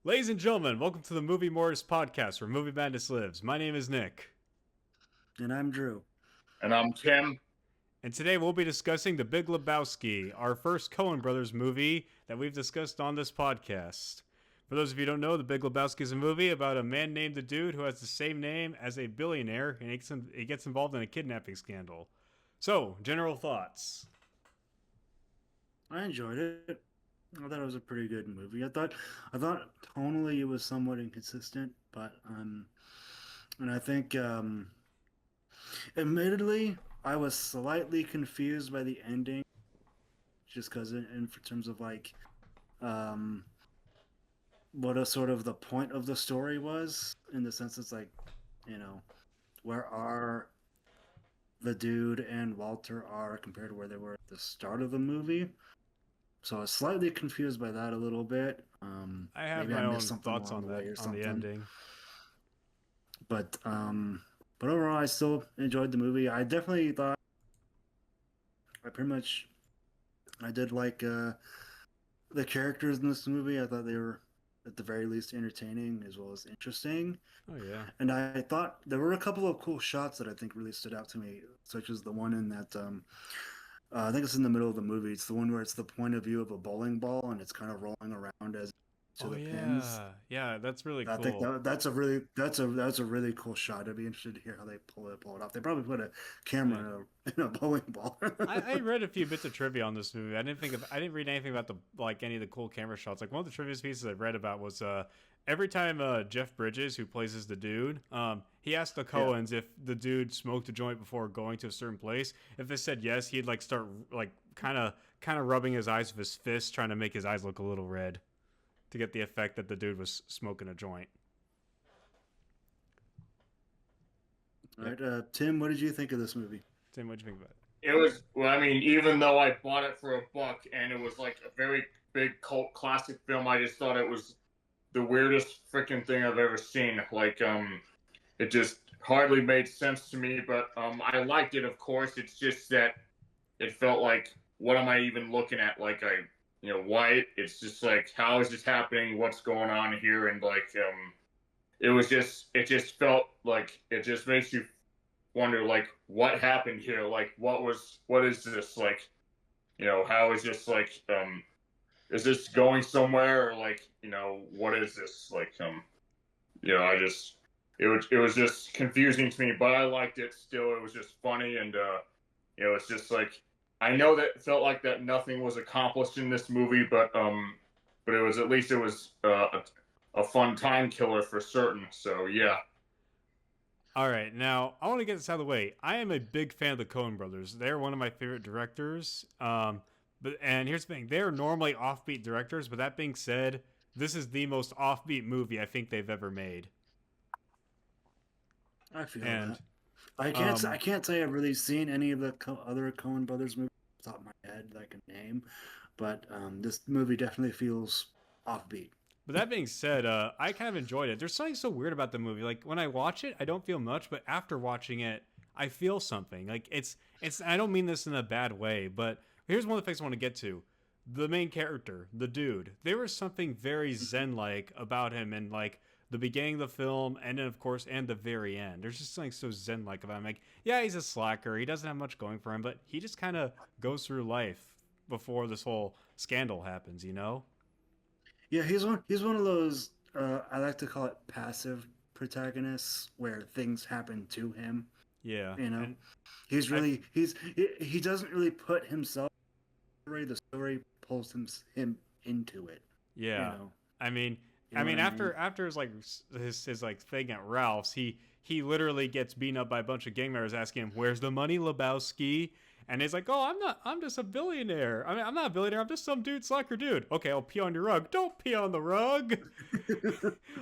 Ladies and gentlemen, welcome to the Movie Mortis Podcast, where movie madness lives. My name is Nick. And I'm Drew. And I'm Tim. And today we'll be discussing The Big Lebowski, our first Coen Brothers movie that we've discussed on this podcast. For those of you who don't know, The Big Lebowski is a movie about a man named the Dude who has the same name as a billionaire, and he gets involved in a kidnapping scandal. So, general thoughts. I enjoyed it. I thought it was a pretty good movie. I thought tonally it was somewhat inconsistent, but and I think admittedly I was slightly confused by the ending, just because in terms of like what a sort of the point of the story was, in the sense it's like, where are the Dude and Walter are compared to where they were at the start of the movie. So I was slightly confused by that a little bit. I have my own thoughts on the ending. But overall, I still enjoyed the movie. I definitely thought I did like the characters in this movie. I thought they were at the very least entertaining as well as interesting. Oh yeah. And I thought there were a couple of cool shots that I think really stood out to me, such as the one in that I think it's in the middle of the movie. It's the one where it's the point of view of a bowling ball and it's kind of rolling around as to the pins. Yeah, that's really cool. I think that's a really cool shot. I'd be interested to hear how they pull it off. They probably put a camera in a bowling ball. I read a few bits of trivia on this movie. I didn't read anything about any of the cool camera shots. Like, one of the trivia pieces I read about was every time Jeff Bridges, who plays the Dude, he asked the Coens if the Dude smoked a joint before going to a certain place. If they said yes, he'd start kind of rubbing his eyes with his fist, trying to make his eyes look a little red, to get the effect that the Dude was smoking a joint. All right, Tim, what did you think of this movie? Tim, what did you think about it? It was, well, I mean, even though I bought it for $1 and it was like a very big cult classic film, I just thought it was the weirdest freaking thing I've ever seen. It just hardly made sense to me, but I liked it, of course. It's just that it felt like, what am I even looking at? Why? It's just like, how is this happening? What's going on here? And it just felt like, it just makes you wonder, what happened here? What is this? How is this, is this going somewhere? Or what is this? It was just confusing to me, but I liked it still. It was just funny. And, it's just I know that it felt like that nothing was accomplished in this movie, but it was, at least it was a fun time killer for certain. So yeah. All right, now I want to get this out of the way. I am a big fan of the Coen Brothers. They're one of my favorite directors. And here's the thing: they're normally offbeat directors, but that being said, this is the most offbeat movie I think they've ever made. I feel that. I can't say I've really seen any of the other Coen Brothers movies off the top of my head that I can name, but this movie definitely feels offbeat. But that being said, I kind of enjoyed it. There's something so weird about the movie. Like, when I watch it, I don't feel much, but after watching it, I feel something. Like, it's. I don't mean this in a bad way, but here's one of the things I want to get to. The main character, the Dude. There was something very zen-like about him in the beginning of the film, and then of course, and the very end. There's just something so zen-like about him. Like, yeah, he's a slacker. He doesn't have much going for him, but he just kind of goes through life before this whole scandal happens. Yeah, he's one of those I like to call it passive protagonists, where things happen to him. Yeah, he doesn't really put himself in the story pulls him into it. Yeah, I mean, after his thing at Ralph's, he literally gets beaten up by a bunch of gang members asking him, "Where's the money, Lebowski?" And he's like, "Oh, I'm just a billionaire. I mean, I'm not a billionaire. I'm just some slacker dude. Okay, I'll pee on your rug. Don't pee on the rug."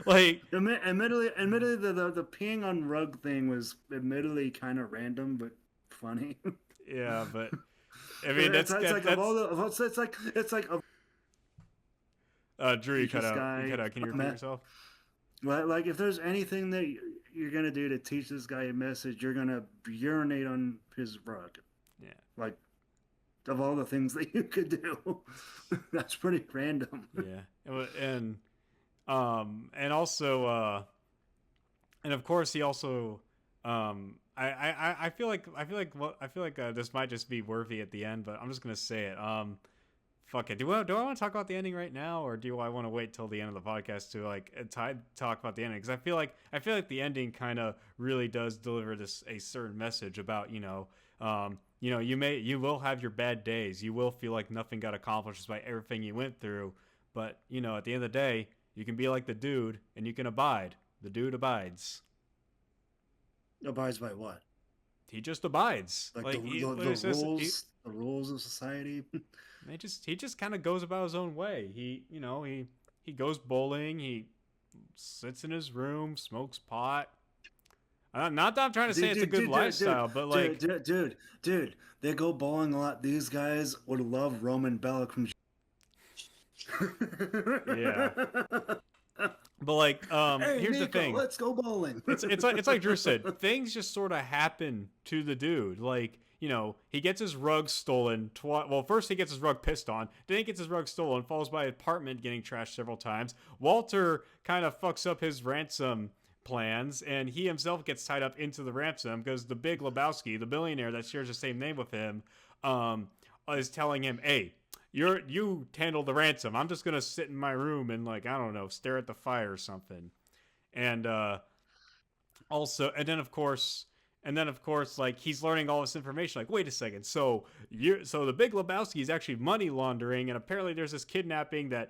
Admittedly, the peeing on rug thing was admittedly kind of random, but funny. Yeah, but I mean, it's like Drew, you cut out. Can you repeat yourself? Like, if there's anything that you're gonna do to teach this guy a message, you're gonna urinate on his rug. Yeah. Like, of all the things that you could do, that's pretty random. Yeah, and And also, and of course, he also, I feel like this might just be worthy at the end, but I'm just gonna say it. Fuck it. Do I want to talk about the ending right now, or do I want to wait till the end of the podcast to like talk about the ending? Because I feel like the ending kind of really does deliver this a certain message about you will have your bad days. You will feel like nothing got accomplished despite everything you went through. But at the end of the day, you can be like the dude, and you can abide. The dude abides. Abides by what? He just abides. Like Like the the rules of society. he just kind of goes about his own way. He goes bowling. He sits in his room, smokes pot. Not that I'm trying to say it's a good lifestyle, but like, dude, they go bowling a lot. These guys would love Roman Bellic from. Yeah. But like, hey, here's Nico, the thing. let's go bowling. It's like Drew said. Things just sort of happen to the dude. Like, he gets his rug stolen. Well, first he gets his rug pissed on. Then he gets his rug stolen. Falls by his apartment, getting trashed several times. Walter kind of fucks up his ransom plans, and he himself gets tied up into the ransom because the Big Lebowski, the billionaire that shares the same name with him, is telling him, "Hey, you handle the ransom. I'm just gonna sit in my room and, like, I don't know, stare at the fire or something." And also, and then of course, like, he's learning all this information. Like, wait a second, so the Big Lebowski is actually money laundering, and apparently there's this kidnapping the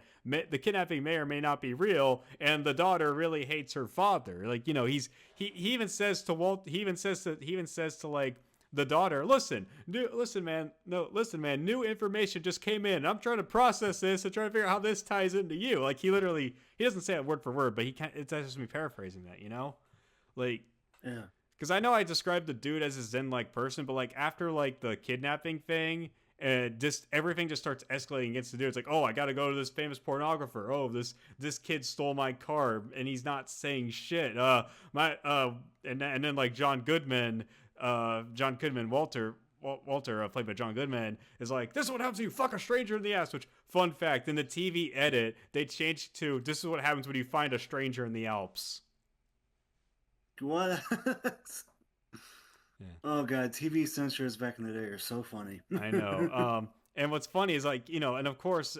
kidnapping may or may not be real, and the daughter really hates her father. Like, he even says to Walt, he even says to like the daughter, listen, man, new information just came in. I'm trying to process this and trying to figure out how this ties into you. Like, he doesn't say it word for word, but it's just me paraphrasing that, like, yeah. Because I know I described the dude as a zen-like person, but like after like the kidnapping thing, and just everything just starts escalating against the dude. It's like, oh, I got to go to this famous pornographer. Oh, this kid stole my car, and he's not saying shit. And then like John Goodman, Walter, played by John Goodman, is like, this is what happens when you fuck a stranger in the ass. Which, fun fact, in the TV edit, they changed to, this is what happens when you find a stranger in the Alps. What? Yeah. Oh god, TV censors back in the day are so funny. I know. And what's funny is, like, and of course,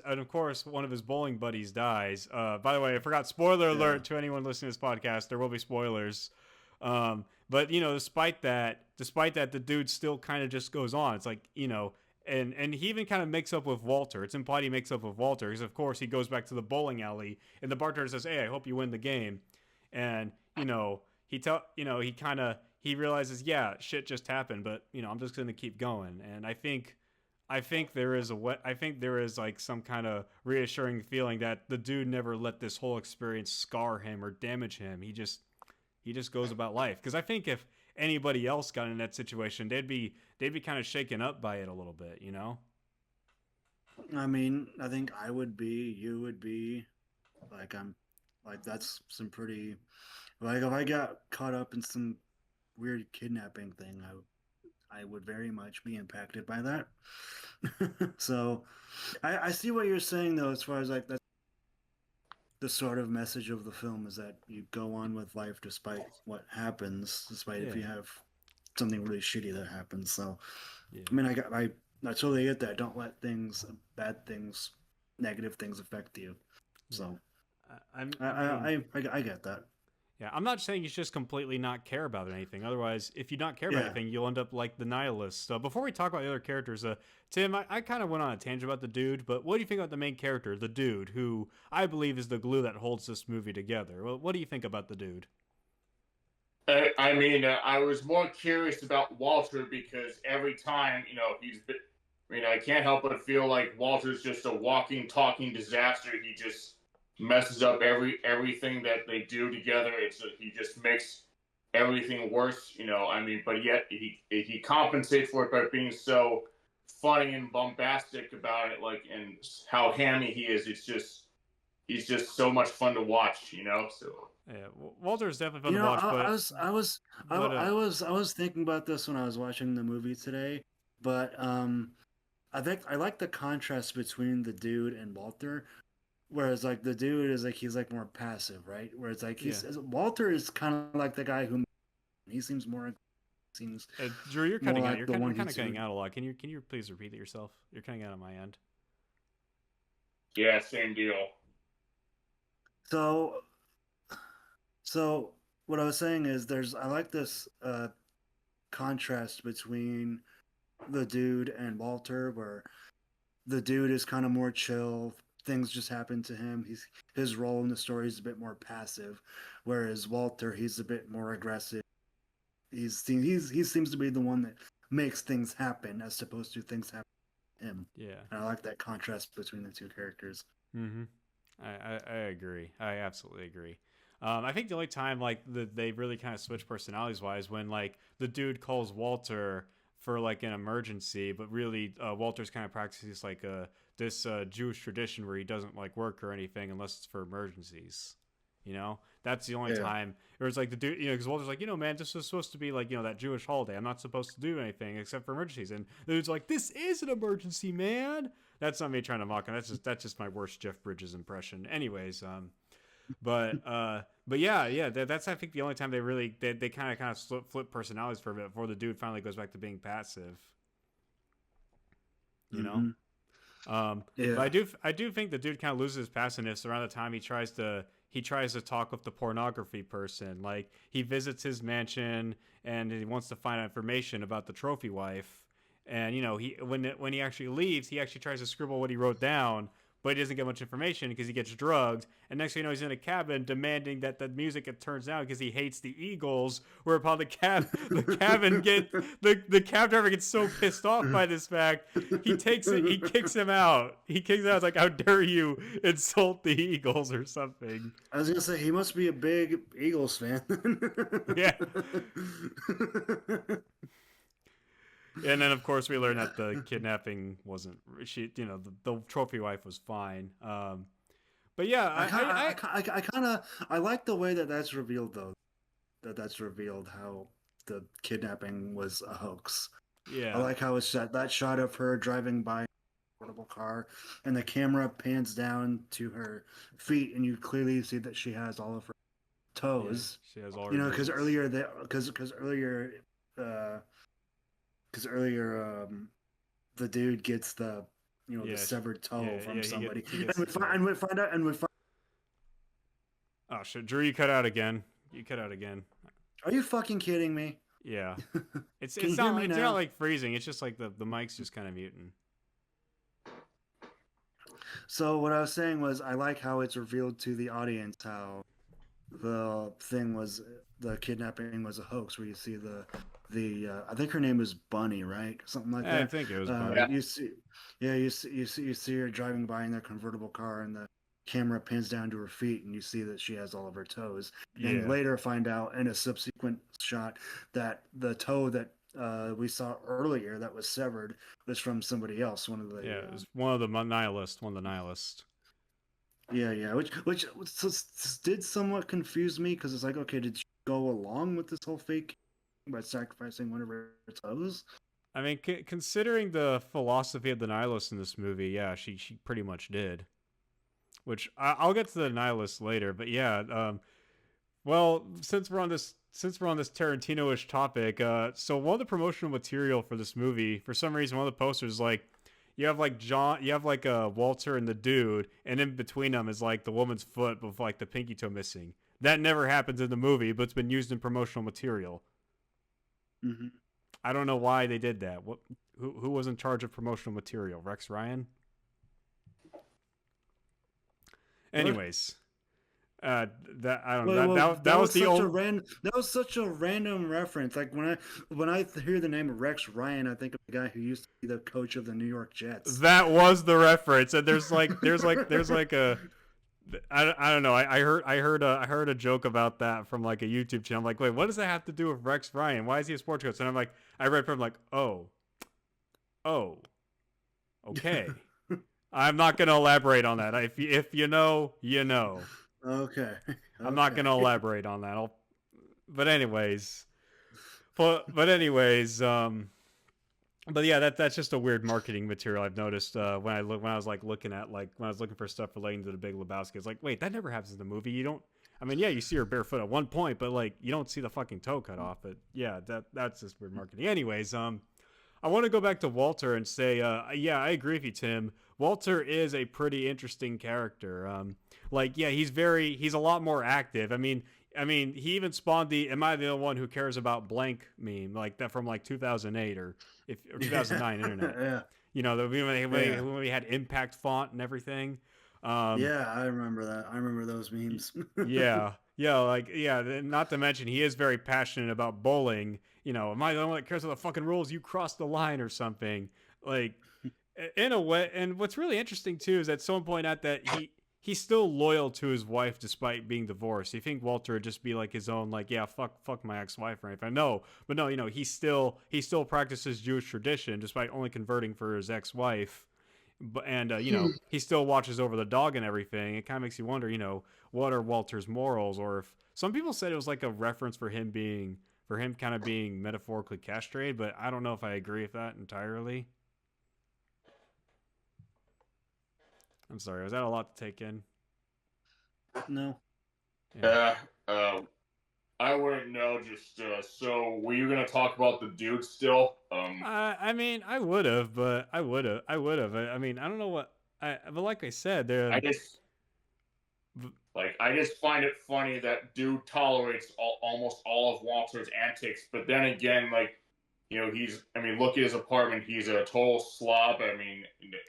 one of his bowling buddies dies. By the way, I forgot. Spoiler alert to anyone listening to this podcast. There will be spoilers. But despite that, the dude still kind of just goes on. It's like, and he even kind of makes up with Walter. It's implied he makes up with Walter because, of course, he goes back to the bowling alley, and the bartender says, "Hey, I hope you win the game." And he realizes, yeah, shit just happened, but I'm just gonna keep going. And I think there is like some kind of reassuring feeling that the dude never let this whole experience scar him or damage him. He just goes about life. Because I think if anybody else got in that situation, they'd be kind of shaken up by it a little bit, I mean, I think I would be, you would be, like, that's some pretty, like, if I got caught up in some weird kidnapping thing, I would very much be impacted by that. So I see what you're saying, though, as far as like that's the sort of message of the film, is that you go on with life despite what happens, despite if you have something really shitty that happens. So I mean, I totally get that. Don't let bad things, negative things affect you. So I get that. Yeah, I'm not saying you should just completely not care about anything. Otherwise, if you not care about anything, you'll end up like the nihilist. So before we talk about the other characters, Tim, I kind of went on a tangent about the dude, but what do you think about the main character, the dude, who I believe is the glue that holds this movie together? Well, what do you think about the dude? I mean, I was more curious about Walter because every time, I can't help but feel like Walter's just a walking, talking disaster. He just messes up everything that they do together. He just makes everything worse, but yet he compensates for it by being so funny and bombastic about it, like, and how hammy he is. He's just so much fun to watch, so yeah, Walter's definitely fun to watch. But I was thinking about this when I was watching the movie today, but I think I like the contrast between the dude and Walter. Whereas like the dude is like he's like more passive, right? Where it's like Yeah. Walter is kind of like the guy who he seems Drew, you're more cutting out. like the You're one kind of who's cutting out a lot. Can you please repeat it yourself? You're cutting out on my end. Yeah, same deal. so so what I was saying is I like this contrast between the dude and Walter, where the dude is kind of more chill. Things just happen to him. His role in the story is a bit more passive, whereas Walter, he's a bit more aggressive. He seems to be the one that makes things happen as opposed to things happen to him. Yeah. And I like that contrast between the two characters. Mm-hmm. I agree. I absolutely agree. I think the only time like they really kind of switch personalities wise when like the dude calls Walter for like an emergency, but really Walter's kind of practices like this Jewish tradition where he doesn't like work or anything unless it's for emergencies. You know, that's the only time. It was like the dude, you know, because Walter's like, you know, man, this was supposed to be like, you know, that Jewish holiday. I'm not supposed to do anything except for emergencies. And the dude's like, this is an emergency, man. That's not me trying to mock him. That's just my worst Jeff Bridges impression. Anyways, but yeah. That's I think the only time they kind of flip personalities for a bit before the dude finally goes back to being passive. You know. But I do think the dude kind of loses his passiveness around the time he tries to talk with the pornography person. Like he visits his mansion and he wants to find out information about the trophy wife. And you know, when he actually leaves, he actually tries to scribble what he wrote down, but he doesn't get much information because he gets drugged. And next thing you know, he's in a cabin demanding that the music get turns down because he hates the Eagles. Whereupon the cab driver gets so pissed off by this fact, he kicks him out. It's like, how dare you insult the Eagles or something. I was gonna say he must be a big Eagles fan. Yeah. And then, of course, we learned that the kidnapping wasn't. The trophy wife was fine. But yeah, I like the way that's revealed though. That's revealed how the kidnapping was a hoax. Yeah, I like how it's that shot of her driving by a portable car, and the camera pans down to her feet, and you clearly see that she has all of her toes. Yeah, she has all her. You know, because earlier the dude gets the the severed toe from somebody, and we find out. Oh shit, Drew, you cut out again. Are you fucking kidding me? Yeah, it's not like freezing. It's just like the mic's just kind of muting. So what I was saying was, I like how it's revealed to the audience how the kidnapping was a hoax. Where you see the I think her name is Bunny, right? Something like that. I think it was Bunny. You see her driving by in their convertible car, and the camera pins down to her feet, and you see that she has all of her toes. Yeah. And later find out in a subsequent shot that the toe that we saw earlier that was severed was from somebody else. It was one of the nihilists. Yeah, which did somewhat confuse me because it's like, okay, did she go along with this whole fake by sacrificing one of her toes? I mean, considering the philosophy of the nihilists in this movie, yeah, she pretty much did. Which I'll get to the nihilists later, but yeah. Well, since we're on this Tarantino-ish topic, so one of the promotional material for this movie, for some reason, one of the posters like. You have like Walter and the dude, and in between them is like the woman's foot with like the pinky toe missing. That never happens in the movie, but it's been used in promotional material. Mm-hmm. I don't know why they did that. Who was in charge of promotional material? Rex Ryan? Anyways, that was such a random reference. Like when I hear the name of Rex Ryan, I think of the guy who used to be the coach of the New York Jets. That was the reference, and there's like a. I don't know. I heard a joke about that from like a YouTube channel. I'm like, wait, what does that have to do with Rex Ryan? Why is he a sports coach? And I'm like, I read from like, oh, okay. I'm not gonna elaborate on that. If you know, you know. Okay. I'm not gonna elaborate on that. But anyways, But yeah, that's just a weird marketing material I've noticed when I was like looking at like when I was looking for stuff relating to the Big Lebowski. It's like, wait, that never happens in the movie. You don't. I mean, yeah, you see her barefoot at one point, but like you don't see the fucking toe cut off. But yeah, that's just weird marketing. Anyways, I want to go back to Walter and say, yeah, I agree with you, Tim. Walter is a pretty interesting character. Like, yeah, he's a lot more active. I mean, he even spawned the "Am I the only one who cares about blank" meme, like that from like 2008 or 2009 internet. Yeah. You know, when we had impact font and everything. Yeah, I remember that. I remember those memes. Yeah, not to mention he is very passionate about bowling. You know, am I the only one that cares about the fucking rules? You crossed the line or something. Like, in a way. And what's really interesting too is that someone pointed out that he's still loyal to his wife despite being divorced. You think Walter would just be like his own, like, yeah, fuck my ex-wife or anything? No, but no, you know, he still practices Jewish tradition despite only converting for his ex-wife. And you know, he still watches over the dog and everything. It kind of makes you wonder, you know, what are Walter's morals? Or if some people said it was like a reference for him kind of being metaphorically castrated, but I don't know if I agree with that entirely. I'm sorry, was that a lot to take in? No. Yeah. I wouldn't know. Just so, were you gonna talk about the dude still? I mean, I would have, but I would have. I mean, I don't know what. But like I said, I just find it funny that dude tolerates almost all of Walter's antics, but then again, like, you know, look at his apartment. He's a total slob. I mean,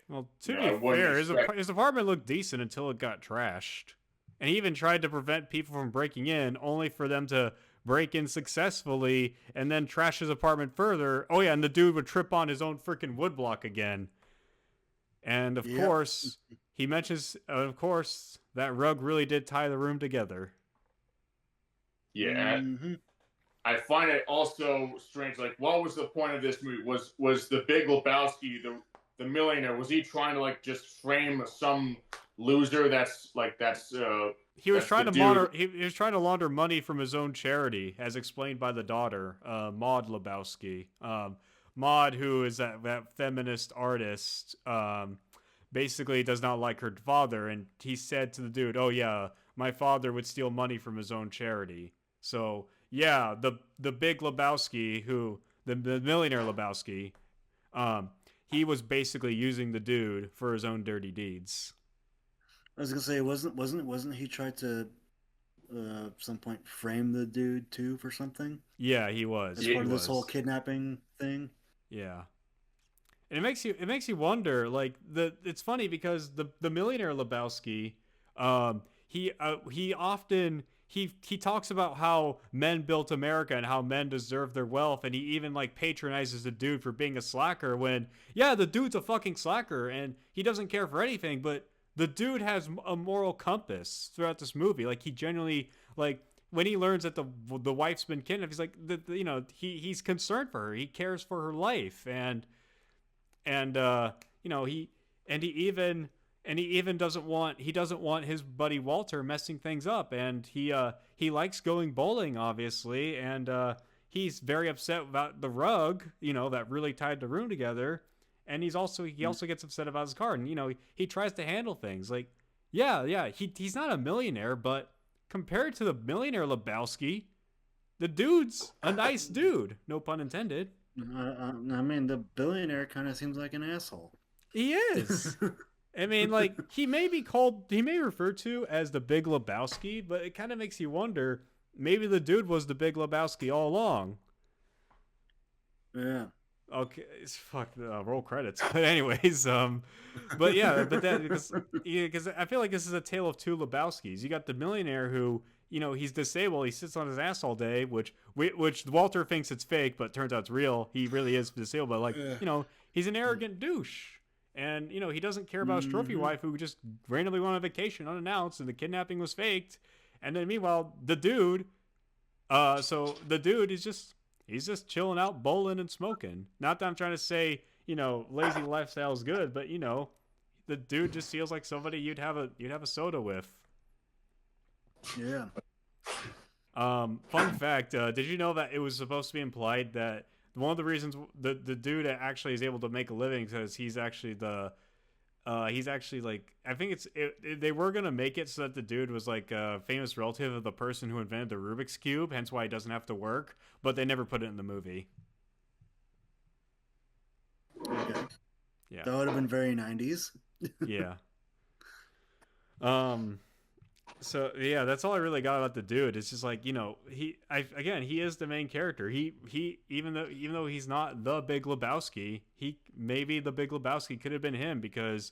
well, to be fair, his apartment looked decent until it got trashed. And he even tried to prevent people from breaking in, only for them to break in successfully and then trash his apartment further. Oh, yeah, and the dude would trip on his own freaking woodblock again. And, of course, he mentions, that rug really did tie the room together. Yeah. Mm-hmm. I find it also strange, like, what was the point of this movie? Was the Big Lebowski, the millionaire, was he trying to, like, just frame some loser he was trying to launder money from his own charity, as explained by the daughter, Maud Lebowski. Maud, who is that feminist artist, basically does not like her father, and he said to the dude, "Oh yeah, my father would steal money from his own charity." So yeah, the Big Lebowski, the millionaire Lebowski, he was basically using the dude for his own dirty deeds. I was gonna say, wasn't he tried to at some point frame the dude too for something? Yeah, he was. As part of this whole kidnapping thing. Yeah, and it makes you wonder. Like it's funny because the millionaire Lebowski, he often talks about how men built America and how men deserve their wealth, and he even like patronizes the dude for being a slacker. When the dude's a fucking slacker and he doesn't care for anything, but the dude has a moral compass throughout this movie. Like, he genuinely, like, when he learns that the wife's been kidnapped, he's like, you know, he's concerned for her. He cares for her life, and you know, he even doesn't want his buddy Walter messing things up, and he likes going bowling, obviously, and he's very upset about the rug, you know, that really tied the room together. And he also gets upset about his car, and you know, he tries to handle things like, he's not a millionaire, but compared to the millionaire Lebowski, the dude's a nice dude, no pun intended. I mean, the billionaire kind of seems like an asshole. He is. I mean, like, he may be referred to as the Big Lebowski, but it kind of makes you wonder, maybe the dude was the Big Lebowski all along. Yeah. Okay, fuck, roll credits. But anyways, but yeah, because I feel like this is a tale of two Lebowskis. You got the millionaire who, you know, he's disabled. He sits on his ass all day, which Walter thinks it's fake, but turns out it's real. He really is disabled, but like, you know, he's an arrogant douche, and you know, he doesn't care about his trophy wife who just randomly went on vacation unannounced, and the kidnapping was faked. And then meanwhile, the dude, is just. He's just chilling out, bowling and smoking. Not that I'm trying to say, you know, lazy lifestyle is good, but you know, the dude just feels like somebody you'd have a soda with. Yeah. Fun fact: did you know that it was supposed to be implied that one of the reasons the dude actually is able to make a living because he's actually like I think they were gonna make it so that the dude was like a famous relative of the person who invented the Rubik's Cube, hence why he doesn't have to work. But they never put it in the movie. Okay. Yeah. That would have been very 90s. Yeah. So yeah, that's all I really got about the dude. It's just like, he is the main character. He even though he's not the Big Lebowski, maybe the Big Lebowski could have been him because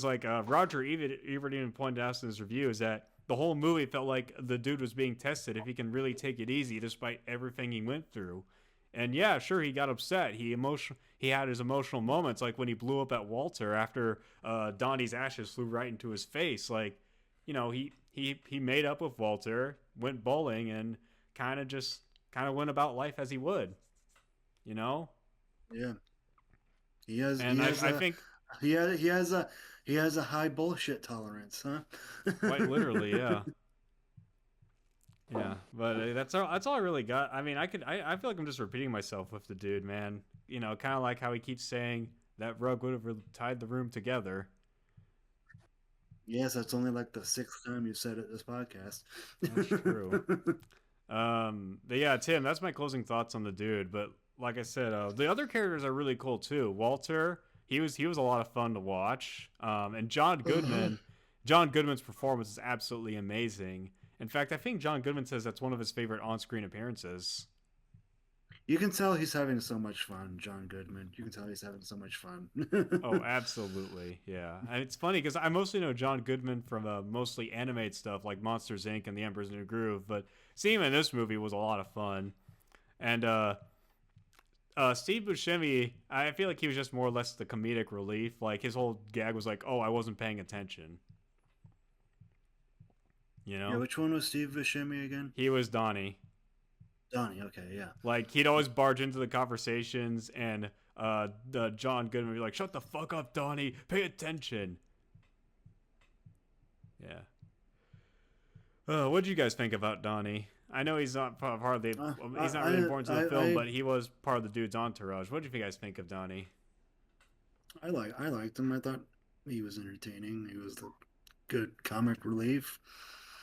like Roger Ebert even pointed out in his review is that the whole movie felt like the dude was being tested if he can really take it easy despite everything he went through. And yeah, sure, he got upset. He had his emotional moments, like when he blew up at Walter after Donnie's ashes flew right into his face. Like, he made up with Walter, went bowling, and kind of went about life as he would. Yeah. He has a high bullshit tolerance, huh? Quite literally, yeah. Yeah, but that's all I really got. I mean, I feel like I'm just repeating myself with the dude, man. Kind of like how he keeps saying that rug would have tied the room together. Yes, that's only like the 6th time you said it this podcast. That's true. But yeah, Tim, that's my closing thoughts on the dude. But like I said, the other characters are really cool too. Walter, he was a lot of fun to watch. And John Goodman's performance is absolutely amazing. In fact, I think John Goodman says that's one of his favorite on-screen appearances. You can tell he's having so much fun, John Goodman. You can tell he's having so much fun. Oh, absolutely, yeah. And it's funny because I mostly know John Goodman from mostly animated stuff like Monsters Inc. and The Emperor's New Groove, but seeing him in this movie was a lot of fun. And Steve Buscemi, I feel like he was just more or less the comedic relief. Like his whole gag was like, "Oh, I wasn't paying attention." Yeah, which one was Steve Buscemi again? He was Donnie. Donnie, okay, yeah. Like he'd always barge into the conversations, and the John Goodman would be like, "Shut the fuck up, Donnie. Pay attention." Yeah. What did you guys think about Donnie? I know he's not part of the. He's not really important to the film, but he was part of the dude's entourage. What did you guys think of Donnie? I liked him. I thought he was entertaining. He was the good comic relief.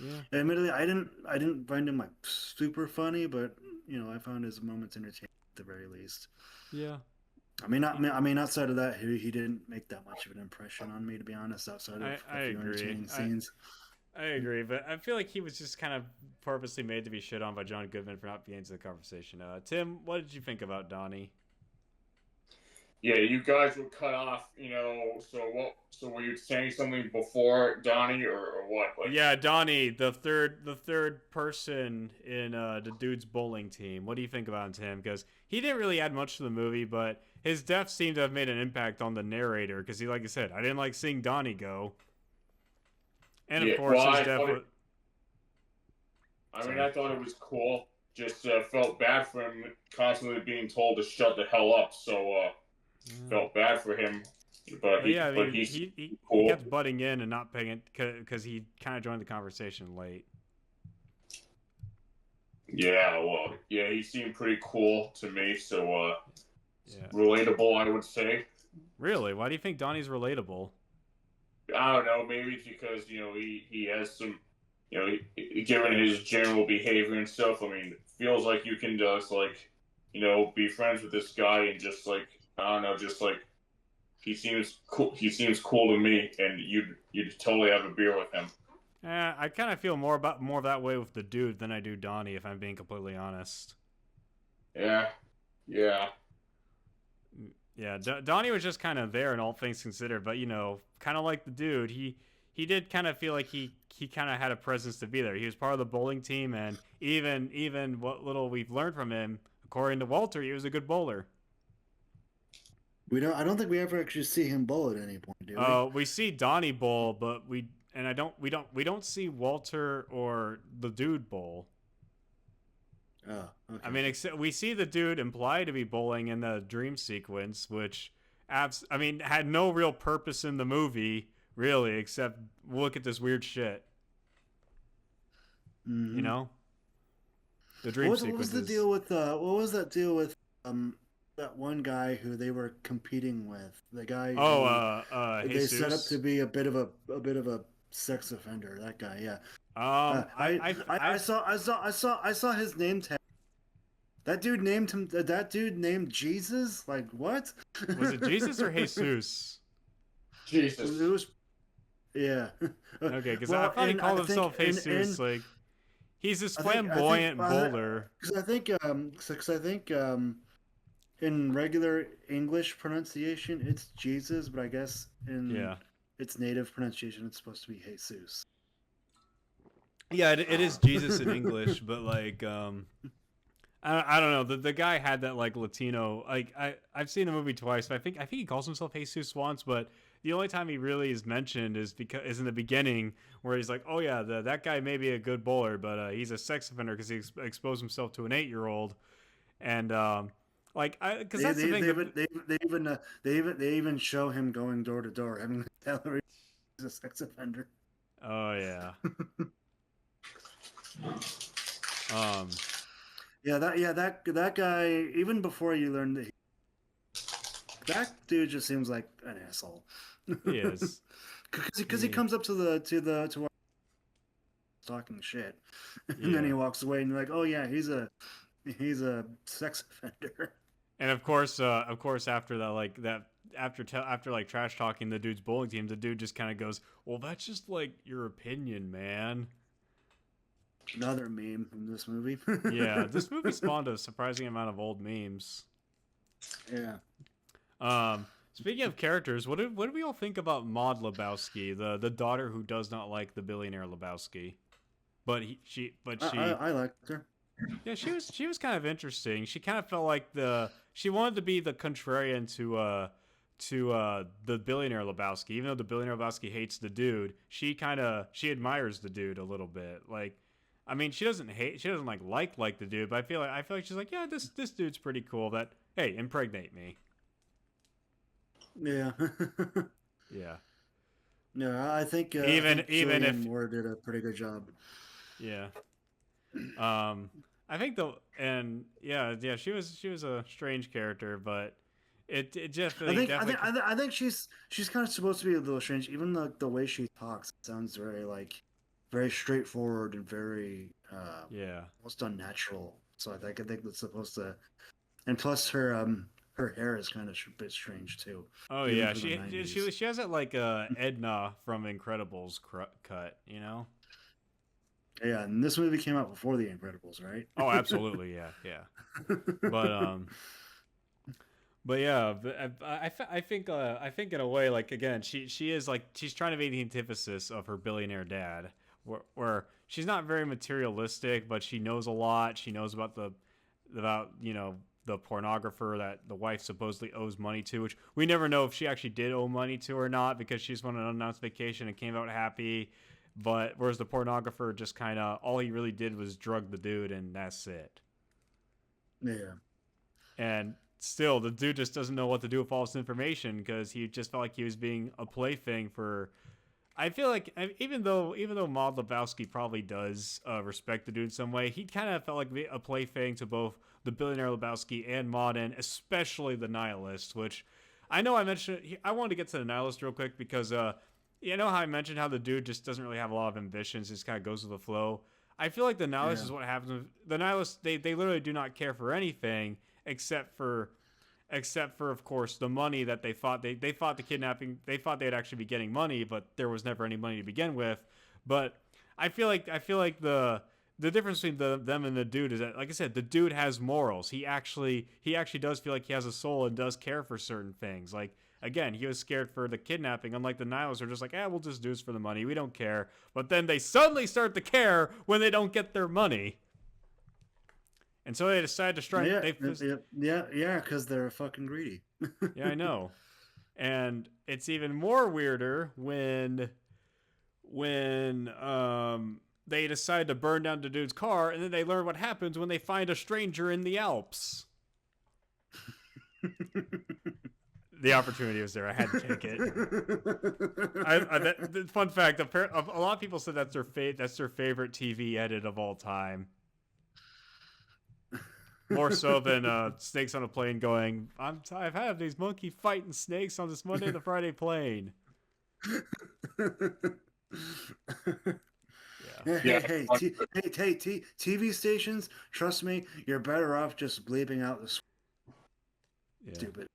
Yeah. Admittedly, I didn't find him like super funny, but I found his moments entertaining at the very least. Yeah. I mean, outside of that, he didn't make that much of an impression on me, to be honest. Outside of a few entertaining scenes. I agree, but I feel like he was just kind of purposely made to be shit on by John Goodman for not being into the conversation. Tim, what did you think about Donnie? Yeah, you guys were cut off, so were you saying something before Donnie or what? Like, yeah, Donnie, the third person in the dude's bowling team. What do you think about him, Tim? Because he didn't really add much to the movie, but his death seemed to have made an impact on the narrator, because like I said, I didn't like seeing Donnie go. And of course, his death I thought it was cool. Just felt bad for him constantly being told to shut the hell up, so felt bad for him. But he kept butting in and not paying it because he kind of joined the conversation late. Yeah, well, yeah, he seemed pretty cool to me, so relatable, I would say. Really? Why do you think Donnie's relatable? I don't know, maybe it's because, he has some, given his general behavior and stuff, I mean, it feels like you can just, be friends with this guy and just, I don't know, just, he seems cool to me, and you'd totally have a beer with him. I kind of feel more that way with the dude than I do Donnie, if I'm being completely honest. Yeah. Donnie was just kind of there in all things considered, but kind of like the dude, he did kind of feel like he kind of had a presence to be there. He was part of the bowling team, and even what little we've learned from him, according to Walter, he was a good bowler. I don't think we ever actually see him bowl at any point, do we? We see Donnie bowl, but we don't see Walter or the dude bowl. Oh, okay. I mean, we see the dude imply to be bowling in the dream sequence, which, had no real purpose in the movie, really, except look at this weird shit. Mm-hmm. The dream sequence. What was the deal with? What was that deal with that one guy who they were competing with, the guy who they Jesus. set up to be a bit of a sex offender. That guy, yeah. I saw his name tag. That dude named him. That dude named Jesus. Like what? Was it Jesus or Jesus? Jesus. It was. Yeah. Okay, because I thought he called himself Jesus. Like he's this flamboyant bowler. Because I think in regular English pronunciation it's Jesus, but I guess in its native pronunciation it's supposed to be Jesus. Yeah, it is Jesus in English, but like I don't know. The guy had that like Latino. Like I've seen the movie twice. But I think he calls himself Jesus once, but the only time he really is mentioned is in the beginning where he's like, oh yeah, that guy may be a good bowler, but he's a sex offender because he exposed himself to an 8-year-old, and like because that's the thing. They even show him going door to door having to tell her he's a sex offender. Oh yeah. That guy, even before you learn that dude just seems like an asshole. He is. Because he comes up to our talking shit, and then he walks away, and you're like, oh yeah, he's a sex offender. And of course, after that, after like trash talking the dude's bowling team, the dude just kind of goes, well, that's just like your opinion, man. Another meme from this movie. Yeah, this movie spawned a surprising amount of old memes. Yeah. Speaking of characters, what did we all think about Maud Lebowski, the daughter who does not like the billionaire Lebowski? I liked her. Yeah, she was kind of interesting. She kind of felt like she wanted to be the contrarian to the billionaire Lebowski. Even though the billionaire Lebowski hates the dude, she admires the dude a little bit. Like, I mean, she doesn't like the dude, but I feel like she's like, yeah, this dude's pretty cool. That, hey, impregnate me. Yeah. Yeah. No, I think even if Moore did a pretty good job. Yeah. I think she was a strange character, but it definitely. I think she's kind of supposed to be a little strange. Even the way she talks sounds very straightforward and very almost unnatural. So I think that's supposed to, and plus her hair is kind of a bit strange too. Oh yeah, she has that like Edna from Incredibles cut, you know. Yeah, and this movie came out before The Incredibles, right? Oh, absolutely, yeah. But yeah, I think in a way, like again, she is like she's trying to be the antithesis of her billionaire dad, where she's not very materialistic, but she knows a lot. She knows about the pornographer that the wife supposedly owes money to, which we never know if she actually did owe money to or not because she just went on an unannounced vacation and came out happy. But whereas the pornographer just kind of all he really did was drug the dude and that's it. Yeah. And still, the dude just doesn't know what to do with all this information because he just felt like he was being a plaything for. I feel like even though Maud Lebowski probably does respect the dude in some way, he kind of felt like a plaything to both the billionaire Lebowski and Maud, and especially the nihilist. Which I know I mentioned. I wanted to get to the nihilist real quick because you know how I mentioned how the dude just doesn't really have a lot of ambitions, just kind of goes with the flow. I feel like the nihilist is what happens. The nihilists they literally do not care for anything except for of course the money that they fought the kidnapping. They thought they'd actually be getting money, but there was never any money to begin with. But I feel like the difference between them and the dude is that, like I said, the dude has morals. He actually does feel like he has a soul and does care for certain things. Like again, he was scared for the kidnapping, unlike the nihilists are just like, we'll just do this for the money. We don't care. But then they suddenly start to care when they don't get their money. And so they decide to strike. Yeah, because they're fucking greedy. Yeah, I know. And it's even more weirder when they decide to burn down the dude's car, and then they learn what happens when they find a stranger in the Alps. The opportunity was there. I had to take it. Fun fact: a lot of people said that's their favorite TV edit of all time. More so than snakes on a plane going, I've had these monkey fighting snakes on this Monday to Friday plane. Yeah. Hey, TV stations, trust me, you're better off just bleeping out the stupid.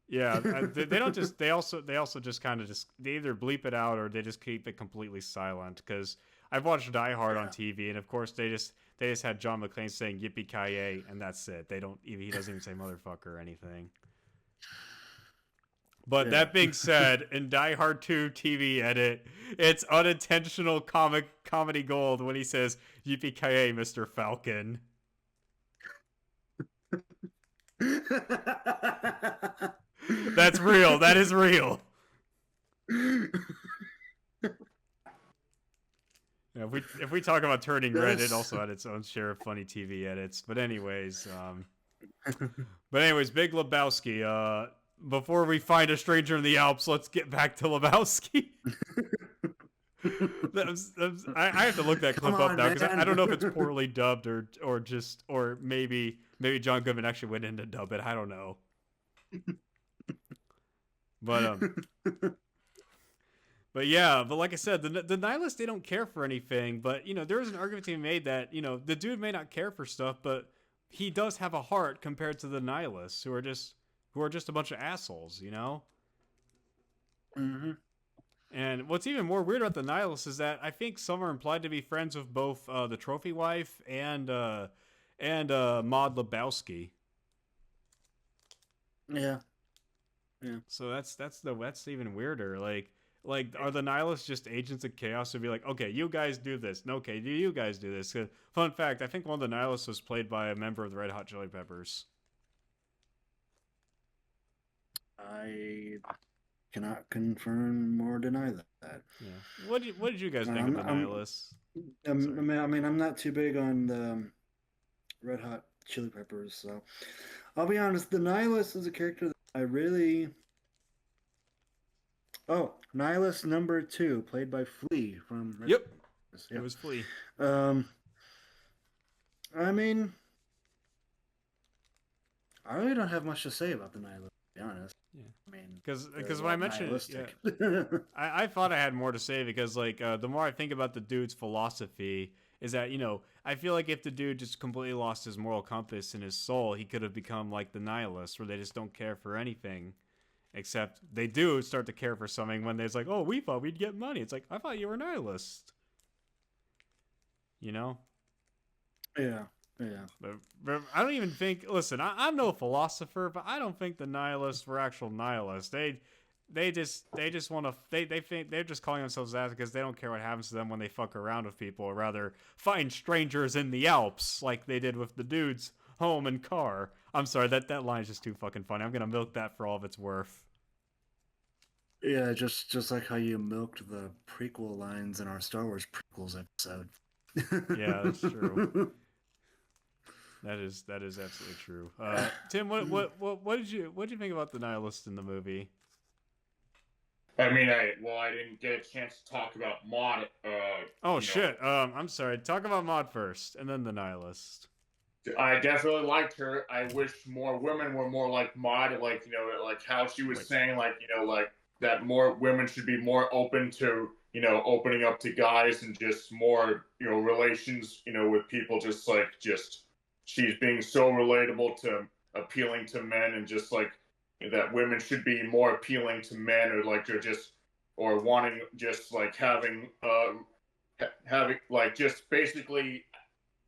Yeah, they don't just they also just kind of just they either bleep it out or they just keep it completely silent. Because I've watched Die Hard on TV, and of course they just had John McClane saying "Yippee ki yay," and that's it. He doesn't even say motherfucker or anything. But that being said, in Die Hard 2 TV edit, it's unintentional comedy gold when he says "Yippee ki yay, Mr. Falcon." That's real. That is real. Yeah, if we talk about turning red, it also had its own share of funny TV edits. But anyways, Big Lebowski. Before we find a stranger in the Alps, let's get back to Lebowski. I have to look that clip up now because I don't know if it's poorly dubbed or maybe John Goodman actually went in to dub it. I don't know. But like I said, the nihilists, they don't care for anything. But there is an argument to be made that the dude may not care for stuff, but he does have a heart compared to the nihilists who are just a bunch of assholes. Mm-hmm. And what's even more weird about the nihilists is that I think some are implied to be friends with both the trophy wife and Maud Lebowski. Yeah. So that's even weirder. Like are the nihilists just agents of chaos who'd be like, okay, you guys do this, and okay, you guys do this? Fun fact: I think one of the nihilists was played by a member of the Red Hot Chili Peppers. I cannot confirm or deny that. Yeah. What did you guys think of the nihilists? I mean, I'm not too big on the Red Hot Chili Peppers, so I'll be honest. The nihilist is a character that I really. Oh, Nihilist number 2, played by Flea from. Yep. It was Flea. I mean, I really don't have much to say about the Nihilist, to be honest. Yeah. I mean, because when I mentioned it, I thought I had more to say because the more I think about the dude's philosophy is that I feel like if the dude just completely lost his moral compass and his soul, he could have become like the nihilists, where they just don't care for anything, except they do start to care for something when there's like, oh, we thought we'd get money. It's like, I thought you were a nihilist. Yeah. But I don't even think. Listen, I'm no philosopher, but I don't think the nihilists were actual nihilists. They just want to. They think they're just calling themselves that because they don't care what happens to them when they fuck around with people, or rather find strangers in the Alps like they did with the dude's home and car. I'm sorry, that line is just too fucking funny. I'm gonna milk that for all of its worth. Yeah, just like how you milked the prequel lines in our Star Wars prequels episode. Yeah, that's true. That is absolutely true. Tim, what did you think about the nihilists in the movie? I mean, I didn't get a chance to talk about Maud. Shit. I'm sorry. Talk about Maud first, and then the nihilist. I definitely liked her. I wish more women were more like Maud, like how she was saying, that more women should be more open to, opening up to guys and just more, relations, with people, she's being so relatable to appealing to men, and just that women should be more appealing to men, or wanting having basically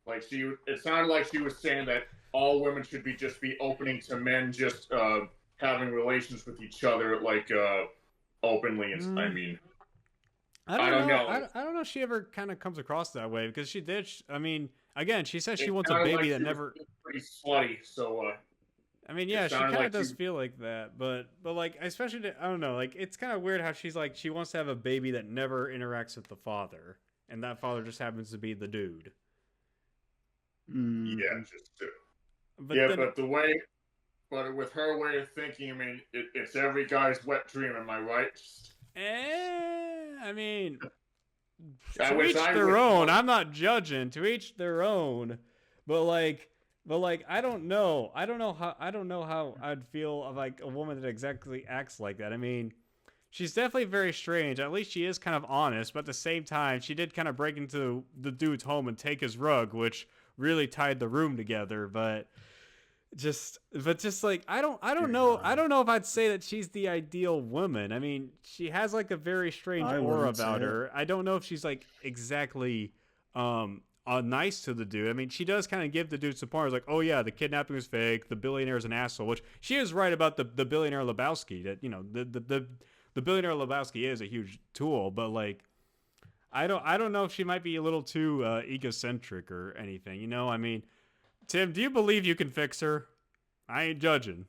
it sounded like she was saying that all women should be opening to men, having relations with each other openly. I mean, I don't know. I don't know if she ever kind of comes across that way, because she did. I mean, again, she says she wants a baby that never. Pretty slutty, so. I mean, yeah, she kind of does feel like that, but especially I don't know, it's kind of weird how she's she wants to have a baby that never interacts with the father, and that father just happens to be the dude. Yeah, just too. But with her way of thinking, I mean, it's every guy's wet dream. Am I right? I mean, to each their own. I'm not judging. To each their own. But But like, I don't know how I'd feel of like a woman that exactly acts like that. I mean, she's definitely very strange. At least she is kind of honest, but at the same time, she did kind of break into the dude's home and take his rug, which really tied the room together. But just like I don't know if I'd say that she's the ideal woman. I mean, she has like a very strange I aura wouldn't say about it. her. I don't know if she's like exactly nice to the dude. I mean, she does kind of give the dude support. It's like, oh yeah, the kidnapping was fake. The billionaire is an asshole, which she is right about the billionaire Lebowski. That the billionaire Lebowski is a huge tool, but like I don't know if she might be a little too egocentric or anything. I mean, Tim, do you believe you can fix her? I ain't judging.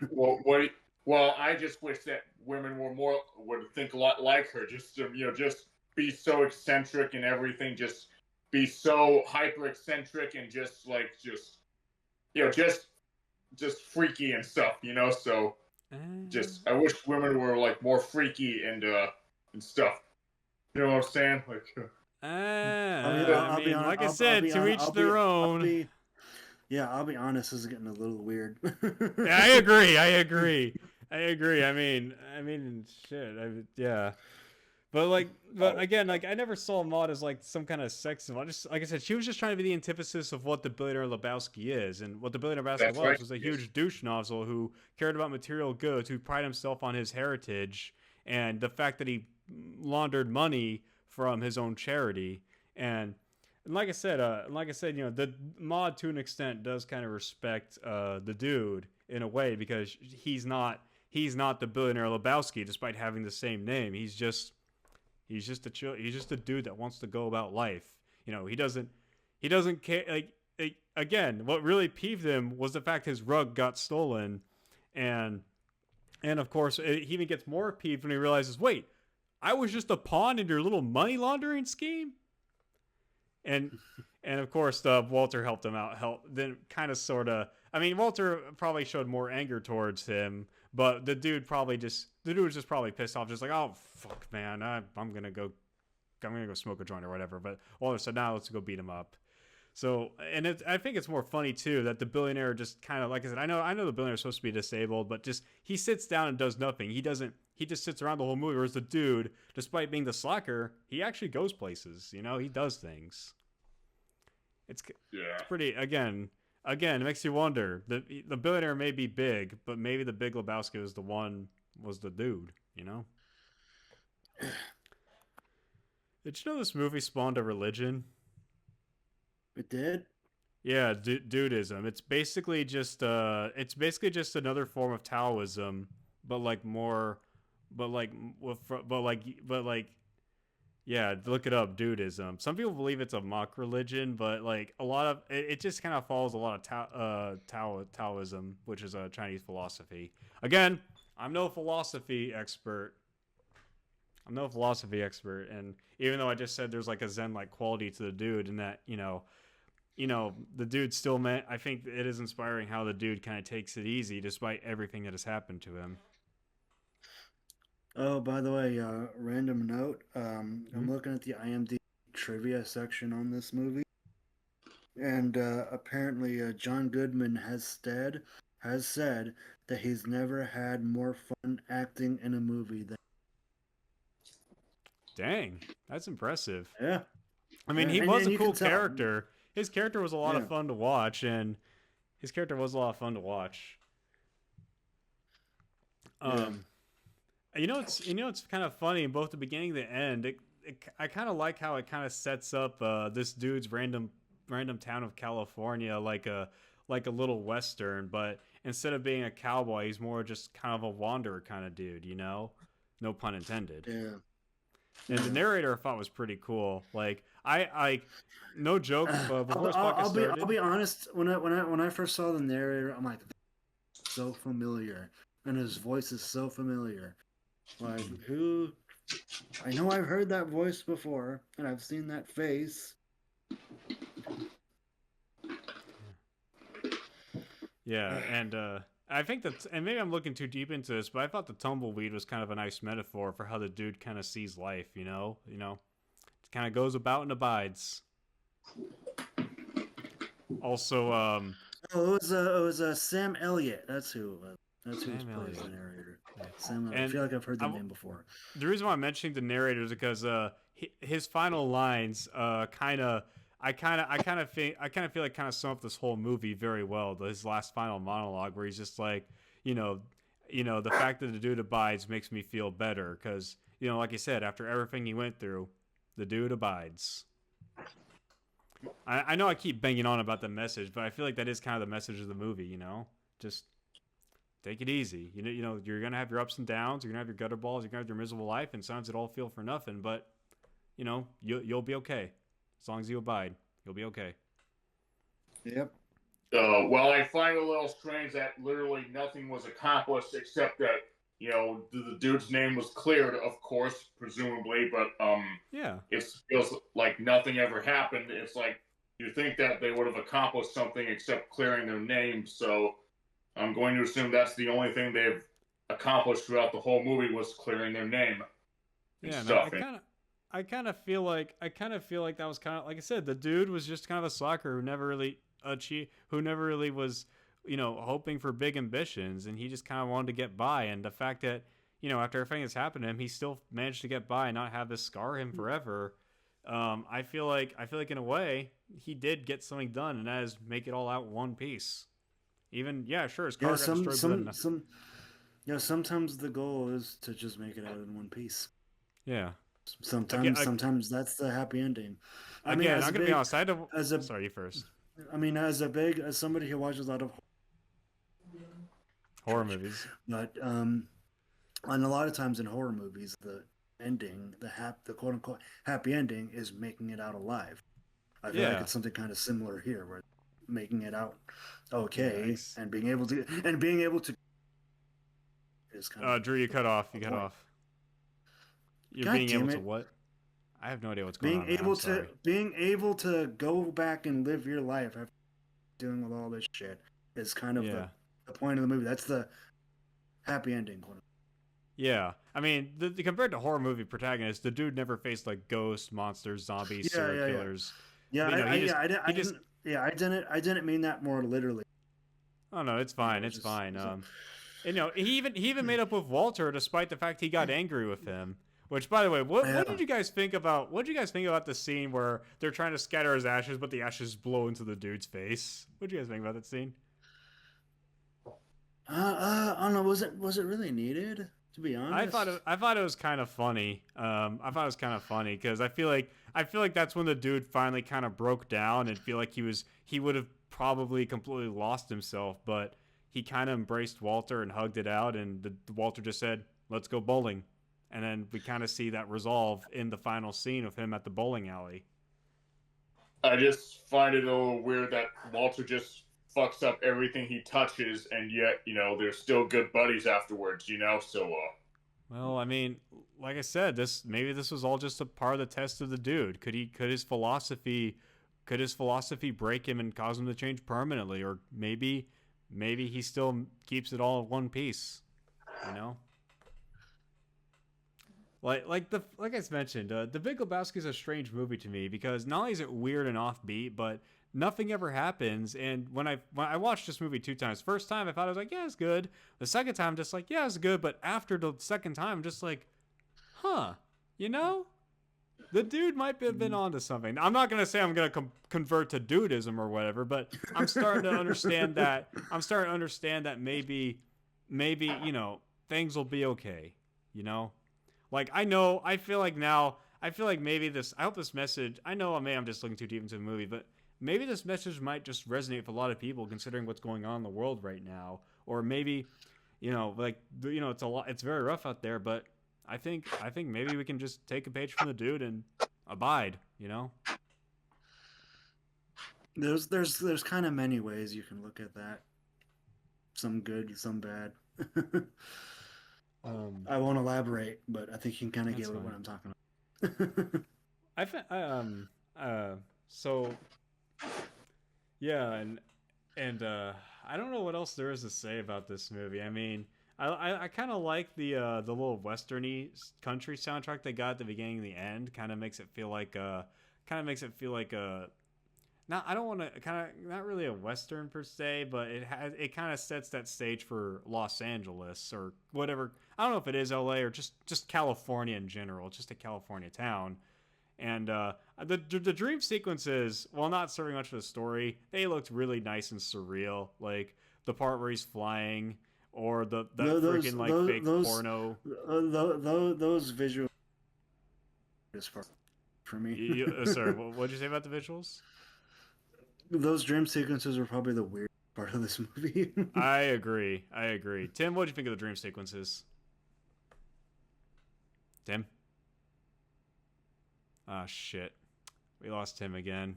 Well, what? Well, I just wish that women would think a lot like her. Just just be so eccentric and everything. Just be so hyper eccentric and just freaky and stuff. So just I wish women were like more freaky and stuff. You know what I'm saying? Like. I mean, like I said, to each their own. I'll be honest. This is getting a little weird. Yeah, I agree. I mean, shit. Yeah. But again, like I never saw Maud as like some kind of sex symbol. Just like I said, she was just trying to be the antithesis of what the billionaire Lebowski is, and what the billionaire Lebowski was a huge douche nozzle who cared about material goods, who prided himself on his heritage and the fact that he laundered money from his own charity. And like I said, the Maud to an extent does kind of respect the dude in a way, because he's not the billionaire Lebowski, despite having the same name. He's just a dude that wants to go about life. He doesn't care. Like again, what really peeved him was the fact his rug got stolen, and of course he even gets more peeved when he realizes, wait, I was just a pawn in your little money laundering scheme. And of course, Walter helped him out. I mean, Walter probably showed more anger towards him, but the dude was just probably pissed off, just like, oh fuck, man, I'm gonna go smoke a joint or whatever. But Walter said, now let's go beat him up. So, and I think it's more funny too that the billionaire just kind of, like I said, I know the billionaire is supposed to be disabled, but just he sits down and does nothing. He just sits around the whole movie. Whereas the dude, despite being the slacker, he actually goes places. He does things. It's pretty, again, it makes you wonder. The billionaire may be big, but maybe the Big Lebowski was the dude. Did you know this movie spawned a religion? It did? Yeah, dudism. It's basically just another form of Taoism, but yeah, look it up, dudism. Some people believe it's a mock religion, but like a lot of it just kind of follows a lot of Taoism, which is a Chinese philosophy. Again, I'm no philosophy expert, and even though I just said there's like a Zen-like quality to the dude, and that the dude still meant, I think it is inspiring how the dude kind of takes it easy despite everything that has happened to him. Oh, by the way, random note. I'm looking at the IMDb trivia section on this movie, and apparently John Goodman has said that he's never had more fun acting in a movie than. Dang, that's impressive. Yeah. I mean, he was a cool character. His character was a lot of fun to watch, It's kind of funny in both the beginning and the end. I kind of like how it kind of sets up this dude's random town of California like a little western, but instead of being a cowboy, he's more just kind of a wanderer kind of dude, no pun intended. Yeah. And the narrator I thought was pretty cool. Like I no joke. Before this podcast started, I'll be honest. When I first saw the narrator, I'm like, so familiar, and his voice is so familiar. Like, who? I know I've heard that voice before, and I've seen that face. Yeah, and I think that, and maybe I'm looking too deep into this, but I thought the tumbleweed was kind of a nice metaphor for how the dude kind of sees life. It kind of goes about and abides. Also, Oh, it was Sam Elliott. That's who it was. That's who Sam plays the Elliott. narrator. Yeah. Sam Elliott. I And feel like I've heard the I, name before. the reason why I'm mentioning the narrator is because his final lines kind of I kind of feel like kind of sum up this whole movie very well. His last final monologue where he's just like, you know, the fact that the dude abides makes me feel better because, like you said, after everything he went through, the dude abides. I know I keep banging on about the message, but I feel like that is kind of the message of the movie. Just take it easy. You're gonna have your ups and downs. You're gonna have your gutter balls. You're gonna have your miserable life, and sometimes it all feel for nothing. But you'll be okay as long as you abide. You'll be okay. Yep. Well, I find it a little strange that literally nothing was accomplished except that the dude's name was cleared, of course, presumably, but Yeah. it feels like nothing ever happened. It's like you think that they would have accomplished something except clearing their name. So I'm going to assume that's the only thing they've accomplished throughout the whole movie was clearing their name. Yeah, no, I kind of feel like that was kind of like I said, the dude was just kind of a slacker who never really was, hoping for big ambitions, and he just kind of wanted to get by. And the fact that, after everything that's happened to him, he still managed to get by and not have this scar him forever. I feel like in a way he did get something done, and that is make it all out in one piece. Even sure, his car got destroyed. Sometimes the goal is to just make it out in one piece. Yeah. Sometimes that's the happy ending. I'm gonna be honest. Sorry, you first. I mean, as somebody who watches a lot of horror movies, but and a lot of times in horror movies, the ending, the quote unquote happy ending, is making it out alive. I feel like it's something kind of similar here, where making it out okay and being able to is kind of. Drew, you cut off. You're being able to what? I have no idea what's going on. Being able to go back and live your life after doing with all this shit is kind of the point of the movie. That's the happy ending. Yeah, I mean, compared to horror movie protagonists, the dude never faced like ghosts, monsters, zombies, serial killers. I didn't mean that more literally. Oh no, it's fine. It's fine. He even made up with Walter despite the fact he got angry with him. Which, by the way, what did you guys think about? What did you guys think about the scene where they're trying to scatter his ashes, but the ashes blow into the dude's face? What did you guys think about that scene? I don't know. Was it really needed? To be honest, I thought it was kind of funny. I thought it was kind of funny because I feel like that's when the dude finally kind of broke down and feel like he would have probably completely lost himself, but he kind of embraced Walter and hugged it out, and Walter just said, "Let's go bowling." And then we kind of see that resolve in the final scene of him at the bowling alley. I just find it a little weird that Walter just fucks up everything he touches, and yet, they're still good buddies afterwards, so... Well, I mean, like I said, this was all just a part of the test of the dude. Could his philosophy break him and cause him to change permanently? Or maybe he still keeps it all in one piece, Like I mentioned, The Big Lebowski is a strange movie to me because not only is it weird and offbeat, but nothing ever happens. And when I watched this movie 2 times, first time I thought I was like, yeah, it's good. The second time, just like, yeah, it's good. But after the second time, I'm just like, huh, the dude might have been onto something. I'm not gonna say I'm gonna convert to dudism or whatever, but I'm starting to understand that. Maybe things will be okay. Like, I feel like maybe I hope this message, I know I'm just looking too deep into the movie, but maybe this message might just resonate with a lot of people considering what's going on in the world right now. Or maybe, it's very rough out there, but I think maybe we can just take a page from the dude and abide, There's kind of many ways you can look at that. Some good, some bad. I won't elaborate, but I think you can kind of get what I'm talking about. And I don't know what else there is to say about this movie. I mean, I kind of like the little westerny country soundtrack they got at the beginning and the end. Kind of makes it feel like not, I don't want to kind of, not really a Western per se, but it kind of sets that stage for Los Angeles or whatever. I don't know if it is LA or just California in general, just a California town. And the dream sequences, while not serving much of the story, they looked really nice and surreal. Like the part where he's flying, or that freaking like fake porno. Those visual for me. Sorry, what did you say about the visuals? Those dream sequences were probably the weird part of this movie. I agree. Tim, what do you think of the dream sequences? Tim? Ah, shit. We lost Tim again.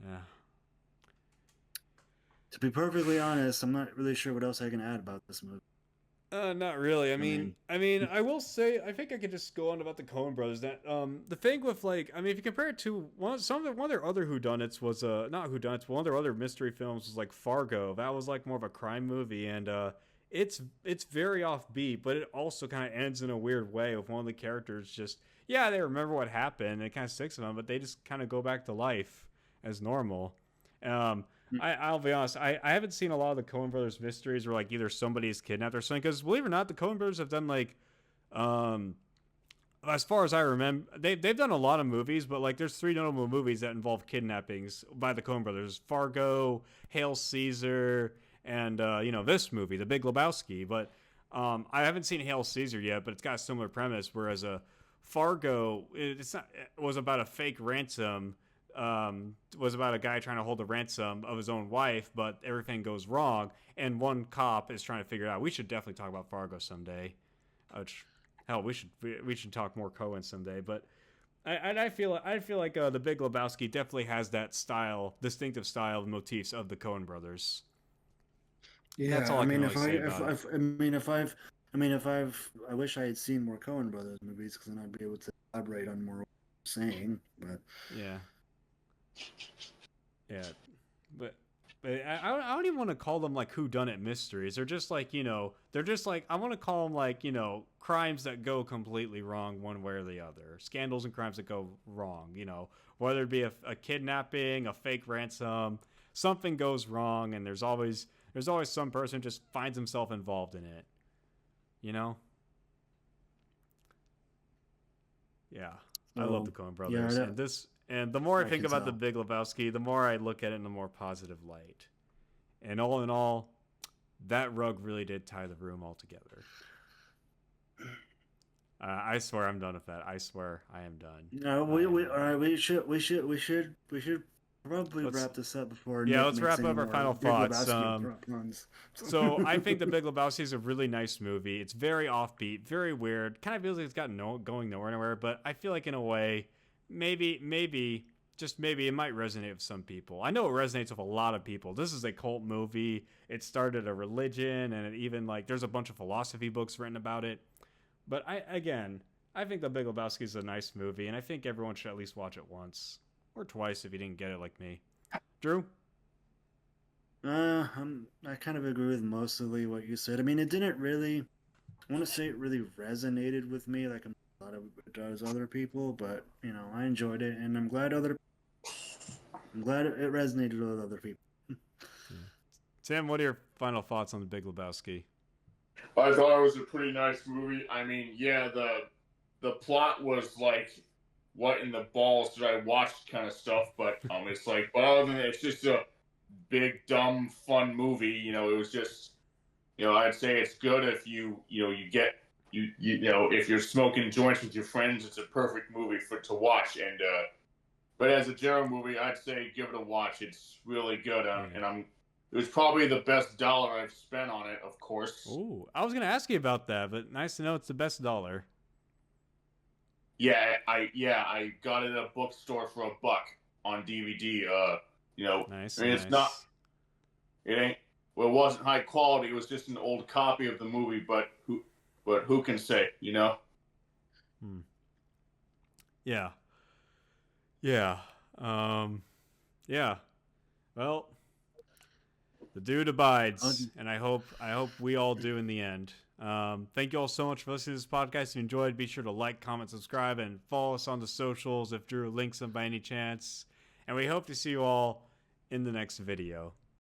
Yeah. To be perfectly honest, I'm not really sure what else I can add about this movie. Not really. I mean, I will say, I think I could just go on about the Coen Brothers. That the thing with like, I mean, if you compare it to one of their other whodunits was not whodunits, but one of their other mystery films was like Fargo. That was like more of a crime movie, and it's very offbeat, but it also kind of ends in a weird way with one of the characters just they remember what happened, and it kind of sticks with them, but they just kind of go back to life as normal. I'll be honest, I haven't seen a lot of the Coen Brothers mysteries where like either somebody's kidnapped or something, because believe it or not, the Coen Brothers have done like as far as I remember, they've done a lot of movies, but like there's 3 notable movies that involve kidnappings by the Coen Brothers: Fargo, Hail Caesar, and this movie, The Big Lebowski. But I haven't seen Hail Caesar yet, but it's got a similar premise. Whereas Fargo, it was about a fake ransom. Was about a guy trying to hold a ransom of his own wife, but everything goes wrong, and one cop is trying to figure it out. We should definitely talk about Fargo someday. Hell, we should talk more Coen someday. But I feel like The Big Lebowski definitely has that distinctive style and motifs of the Coen Brothers. Yeah, that's all I wish I had seen more Coen Brothers movies, because then I'd be able to elaborate on more what I'm saying. But yeah, but I don't even want to call them like whodunit mysteries. They're just like I want to call them like crimes that go completely wrong one way or the other. Scandals and crimes that go wrong. Whether it be a kidnapping, a fake ransom, something goes wrong, and there's always some person who just finds himself involved in it. Yeah, I love the Coen Brothers, and the more I think about The Big Lebowski, the more I look at it in a more positive light. And all in all, that rug really did tie the room all together. I swear I'm done with that. I swear I am done. No, we should probably wrap this up before. Let's wrap up our final thoughts. So I think The Big Lebowski is a really nice movie. It's very offbeat, very weird. Kind of feels like it's got going nowhere. But I feel like in a way, maybe, just maybe, it might resonate with some people. I know it resonates with a lot of people. This is a cult movie. It started a religion, and it even there's a bunch of philosophy books written about it. But I think The Big Lebowski is a nice movie, and I think everyone should at least watch it once or twice if you didn't get it like me. Drew? I kind of agree with mostly what you said. I mean, it didn't really, I want to say it really resonated with me like a lot of it does other people, but I enjoyed it, and I'm glad it resonated with other people. Tim, what are your final thoughts on The Big Lebowski? I thought it was a pretty nice movie. I mean, the plot was like, what in the balls did I watch kind of stuff, but it's like, but other than that, it's just a big, dumb, fun movie. It was just, I'd say it's good if you if you're smoking joints with your friends, it's a perfect movie to watch. And but as a general movie, I'd say give it a watch. It's really good, and it was probably the best dollar I've spent on it, of course. Ooh, I was gonna ask you about that, but nice to know it's the best dollar. Yeah, I got it at a bookstore for $1 on DVD. Nice. I mean, it's not. It ain't. Well, it wasn't high quality. It was just an old copy of the movie. But who can say? Yeah. Yeah. Yeah. Well, The dude abides, and I hope we all do in the end. Thank you all so much for listening to this podcast. If you enjoyed, be sure to like, comment, subscribe, and follow us on the socials if Drew links them by any chance. And we hope to see you all in the next video.